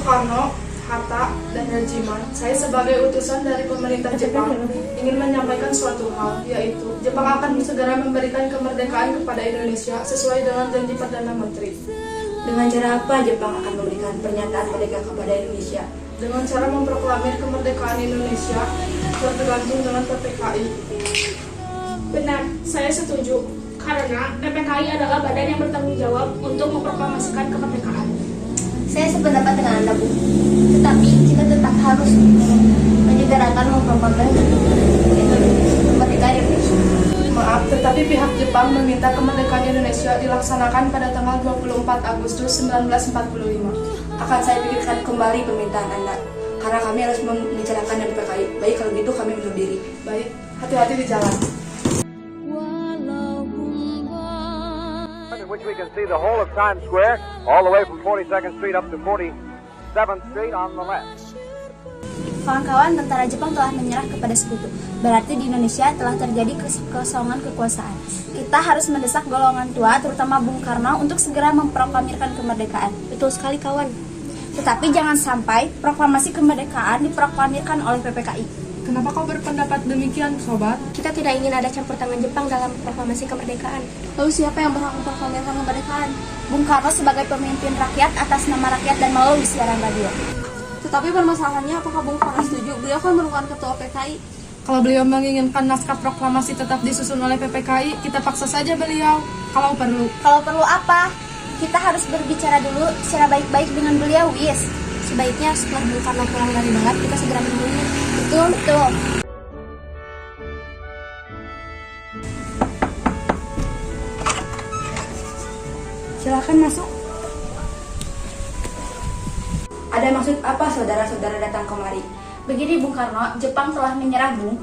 Soekarno, Hatta, dan Rajiman, saya sebagai utusan dari pemerintah Jepang ingin menyampaikan suatu hal, yaitu Jepang akan segera memberikan kemerdekaan kepada Indonesia sesuai dengan janji Perdana Menteri. Dengan cara apa Jepang akan memberikan pernyataan merdeka kepada Indonesia? Dengan cara memproklamir kemerdekaan Indonesia bergantung dengan PPKI. Benar, saya setuju. Karena PPKI adalah badan yang bertanggung jawab untuk memproklamasikan kemerdekaan. Saya sependapat dengan Anda, Bu. Tetapi kita tetap harus menyegerakan memproklamasikan kemerdekaan Indonesia. Maaf, tetapi pihak Jepang meminta kemerdekaan Indonesia dilaksanakan pada tanggal 24 Agustus 1945. Akan saya pikirkan kembali permintaan Anda, karena kami harus membicarakan dan PPKI. Baik, kalau gitu kami undur diri. Baik, hati-hati di jalan. In which we can see the whole of Times Square, all the way from 42nd Street up to 47th Street on the left. Kawan-kawan, tentara Jepang telah menyerah kepada sekutu. Berarti di Indonesia telah terjadi kekosongan kekuasaan. Kita harus mendesak golongan tua, terutama Bung Karno, untuk segera memproklamirkan kemerdekaan. Betul sekali, kawan. Tetapi jangan sampai proklamasi kemerdekaan diproklamirkan oleh PPKI. Kenapa kau berpendapat demikian, sobat? Kita tidak ingin ada campur tangan Jepang dalam proklamasi kemerdekaan. Lalu siapa yang berhak memproklamirkan kemerdekaan? Bung Karno sebagai pemimpin rakyat atas nama rakyat dan melalui siaran radio. Tetapi permasalahannya, apakah Bung Karno setuju? Beliau kan merupakan ketua PKI. Kalau beliau menginginkan naskah proklamasi tetap disusun oleh PPKI, kita paksa saja beliau. Kalau perlu. Kalau perlu apa? Kita harus berbicara dulu secara baik-baik dengan beliau, Wis. Sebaiknya setelah Bung Karno pulang dari barat, kita segera menemuinya. Betul. Silakan masuk. Ada maksud apa saudara-saudara datang kemari? Begini Bung Karno, Jepang telah menyerah Bung,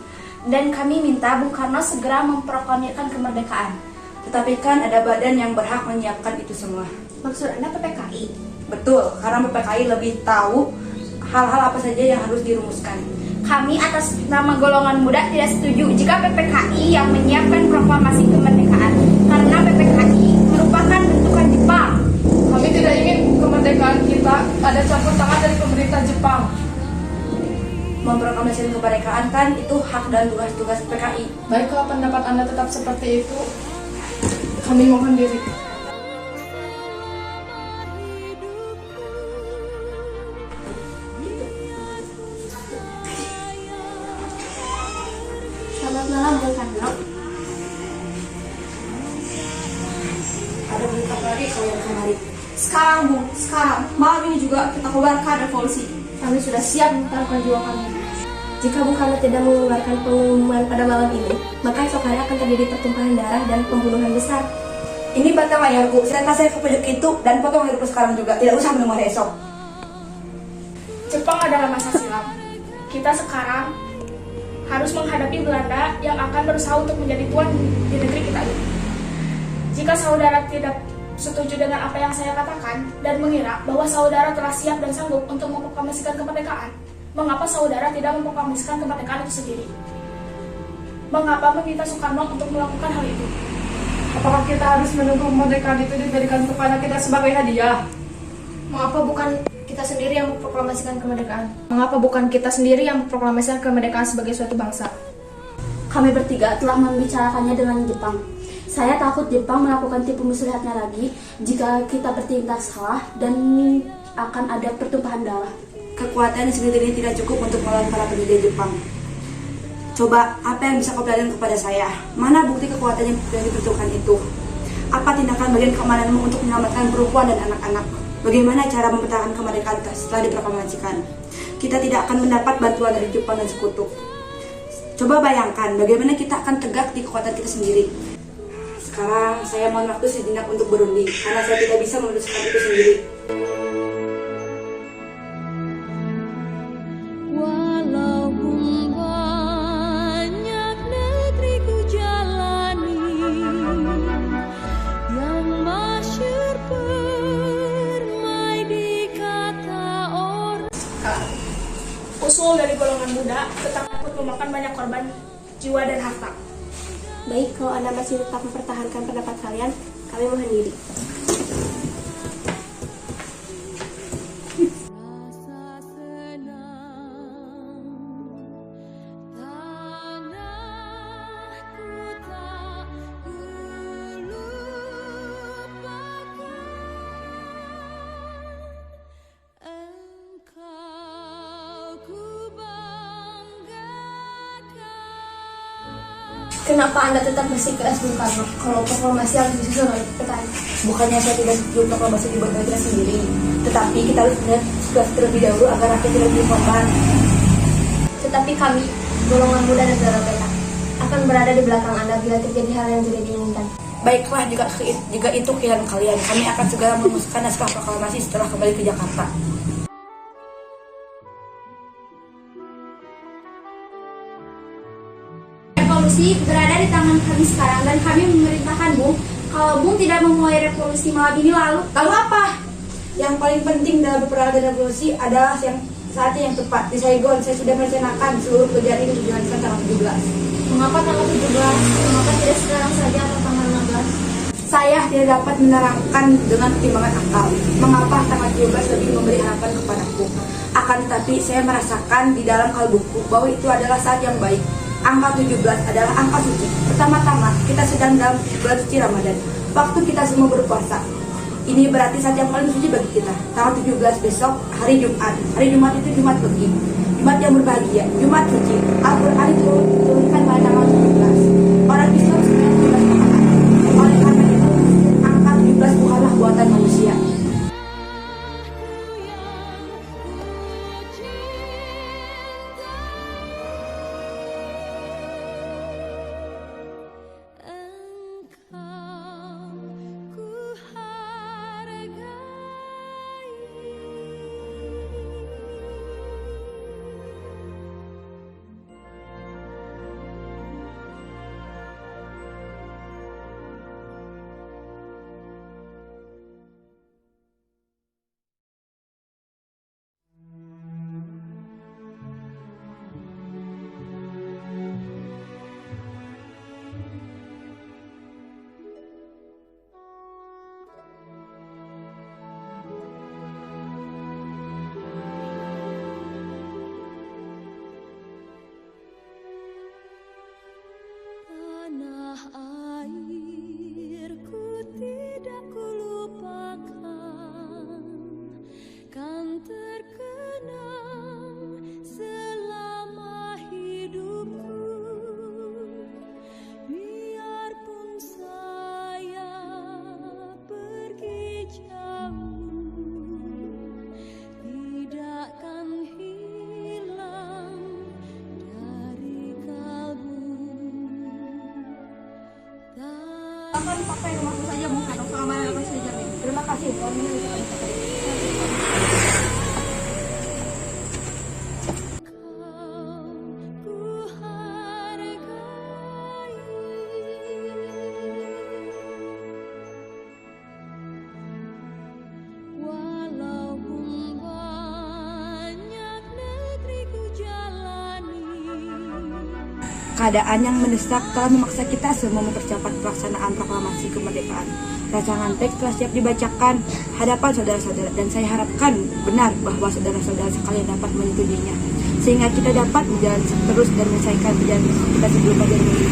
dan kami minta Bung Karno segera memproklamirkan kemerdekaan. Tetapi kan ada badan yang berhak menyiapkan itu semua. Maksud Anda PPKI? Betul, karena PPKI lebih tahu hal-hal apa saja yang harus dirumuskan. Kami atas nama golongan muda tidak setuju jika PPKI yang menyiapkan proklamasi kemerdekaan, karena PPKI merupakan bentukan Jepang. Kami tidak ingin kemerdekaan kita ada campur tangan dari pemerintah Jepang. Memproklamasikan kemerdekaan kan itu hak dan tugas-tugas PKI. Baik, kalau pendapat Anda tetap seperti itu, kami mohon diri. Selamat malam Bung Karno. Ada berita lagi kau yang kemari. Sekarang, Bung, sekarang. Malam ini juga kita keluarkan revolusi. Kami sudah siap menaruhkan jiwa kami. Jika Bung Karno tidak mengeluarkan pengumuman pada malam ini, maka esok hari akan terjadi pertumpahan darah dan pembunuhan besar. Ini batang layarku, serahkan saya ke pojok itu dan potong layarku sekarang juga. Tidak usah menunggu hari esok. Jepang adalah masa silam. Kita sekarang harus menghadapi Belanda yang akan berusaha untuk menjadi tuan di negeri kita ini. Jika saudara tidak setuju dengan apa yang saya katakan dan mengira bahwa saudara telah siap dan sanggup untuk memproklamasikan kemerdekaan, mengapa saudara tidak memproklamasikan kemerdekaan itu sendiri? Mengapa meminta Soekarno untuk melakukan hal itu? Apakah kita harus menunggu kemerdekaan itu diberikan kepada kita sebagai hadiah? Mengapa bukan kita sendiri yang memproklamasikan kemerdekaan? Mengapa bukan kita sendiri yang memproklamasikan kemerdekaan sebagai suatu bangsa? Kami bertiga telah membicarakannya dengan Jepang. Saya takut Jepang melakukan tipu muslihatnya lagi jika kita bertindak salah dan akan ada pertumpahan darah. Kekuatan sendiri tidak cukup untuk melawan para penjajah Jepang. Coba, apa yang bisa kau berikan kepada saya? Mana bukti kekuatan yang diperlukan itu? Apa tindakan bagian keamananmu untuk menyelamatkan perempuan dan anak-anak? Bagaimana cara mempertahankan kemerdekaan setelah diproklamasikan? Kita tidak akan mendapat bantuan dari Jepang dan sekutu. Coba bayangkan bagaimana kita akan tegak di kekuatan kita sendiri. Sekarang saya mohon waktu sejenak untuk berunding, karena saya tidak bisa memutuskan itu sendiri. Usul dari golongan muda tetap takut memakan banyak korban jiwa dan harta. Baik, kalau Anda masih tetap mempertahankan pendapat kalian, kami mohon diri. Kenapa Anda tetap bersikeras Bung Karno kalau proklamasi harus disusun oleh PKI? Bukannya saya tidak setuju proklamasi dibuat oleh kita sendiri, tetapi kita harus melihat situasi terlebih dahulu agar rakyat tidak menjadi korban. Tetapi kami, golongan muda negara PK, akan berada di belakang Anda bila terjadi hal yang tidak diinginkan. Baiklah, jika itu keinginan kalian, kami akan segera merumuskan naskah proklamasi setelah kembali ke Jakarta. Revolusi berada di tangan kami sekarang dan kami memerintahkan Bung, kalau Bung tidak memulai revolusi malam ini lalu apa? Yang paling penting dalam peralatan revolusi adalah saatnya yang tepat. Di Saigon, saya sudah merencanakan seluruh pekerjaan ini dijalankan tanggal 17. Mengapa tanggal 17? Mengapa tidak sekarang saja atau tanggal 16? Saya tidak dapat menerangkan dengan pertimbangan akal mengapa tanggal 17 lebih memberi harapan kepadaku. Akan tetapi saya merasakan di dalam kalbuku bahwa itu adalah saat yang baik. Angka 17 adalah angka suci. Pertama-tama, kita sedang dalam bulan suci Ramadan. Waktu kita semua berpuasa. Ini berarti saat yang paling suci bagi kita. Tanggal 17 besok, hari Jumat. Hari Jumat itu Jumat Begi. Jumat yang berbahagia, Jumat suci. Al-Quran itu diturunkan pada tanggal 17. Orang Islam sebenarnya 17 mengatakan. Oleh karena itu, angka 17 bukanlah buatan manusia. Akan pakai rumahku saja Bung Karno, keamanan akan saya jamin. Terima kasih. Keadaan yang mendesak telah memaksa kita semua mempercepat pelaksanaan proklamasi kemerdekaan. Rancangan teks telah siap dibacakan hadapan saudara-saudara dan saya harapkan benar bahwa saudara-saudara sekalian dapat menyetujuinya sehingga kita dapat berjalan terus dan menyelesaikan perjalanan kita sebelum bagian ini.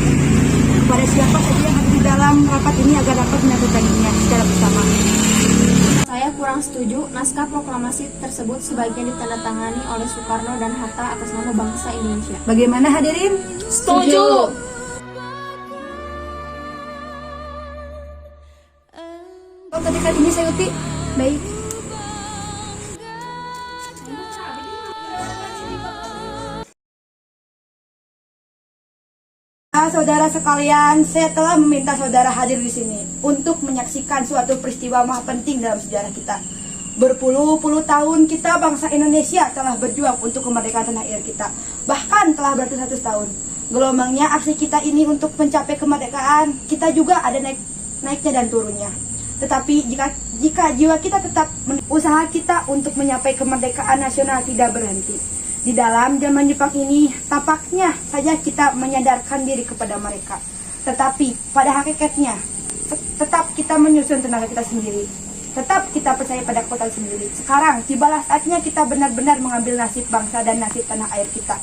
Kepada siapa saja yang hadir di dalam rapat ini agar dapat menyatukannya secara bersama. Saya kurang setuju naskah proklamasi tersebut sebaiknya ditandatangani oleh Soekarno dan Hatta atas nama bangsa Indonesia. Bagaimana hadirin? Setuju. Oh, ketika ini saya Uti. Baik. Saudara sekalian, saya telah meminta saudara hadir di sini untuk menyaksikan suatu peristiwa maha penting dalam sejarah kita. Berpuluh-puluh tahun kita bangsa Indonesia telah berjuang untuk kemerdekaan tanah air kita. Bahkan telah beratus-ratus tahun. Gelombangnya aksi kita ini untuk mencapai kemerdekaan, kita juga ada naiknya dan turunnya. Tetapi jika jiwa kita tetap usaha kita untuk mencapai kemerdekaan nasional tidak berhenti. Di dalam zaman Jepang ini, tampaknya saja kita menyadarkan diri kepada mereka. Tetapi pada hakikatnya, tetap kita menyusun tenaga kita sendiri. Tetap kita percaya pada kekuatan sendiri. Sekarang, tibalah saatnya kita benar-benar mengambil nasib bangsa dan nasib tanah air kita.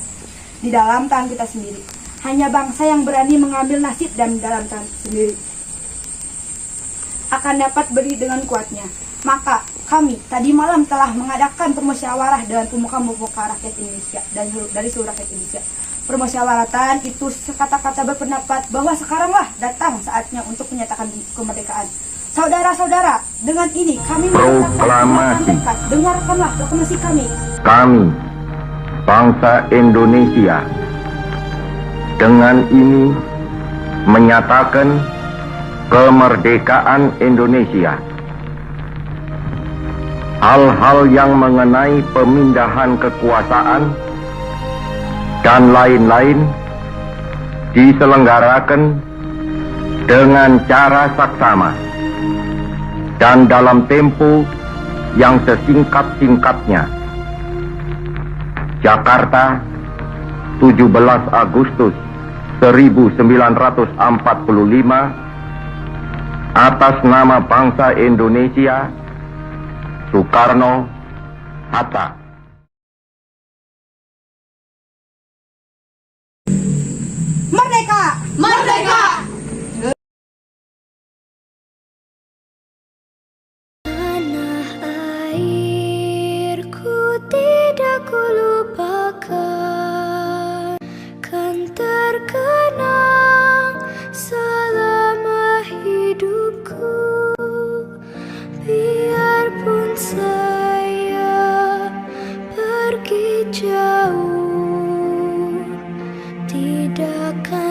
Di dalam tangan kita sendiri. Hanya bangsa yang berani mengambil nasib dan dalam tangan sendiri akan dapat berdiri dengan kuatnya. Maka kami tadi malam telah mengadakan permusyawarah dengan pemuka-pemuka rakyat Indonesia dan dari seluruh rakyat Indonesia. permusyawaratan itu sekata-kata berpendapat bahwa sekaranglah datang saatnya untuk menyatakan kemerdekaan. Saudara-saudara, dengan ini kami Proklamasi. dengarkanlah proklamasi kami. Kami, bangsa Indonesia, dengan ini menyatakan kemerdekaan Indonesia. Hal-hal yang mengenai pemindahan kekuasaan dan lain-lain diselenggarakan dengan cara saksama dan dalam tempo yang sesingkat-singkatnya. Jakarta, 17 Agustus 1945, atas nama bangsa Indonesia, Soekarno Hatta. Merdeka! Merdeka! Tanah airku tidak kulupakan, kan terkenang selama hidupku. Biarpun saya pergi jauh, tidak akan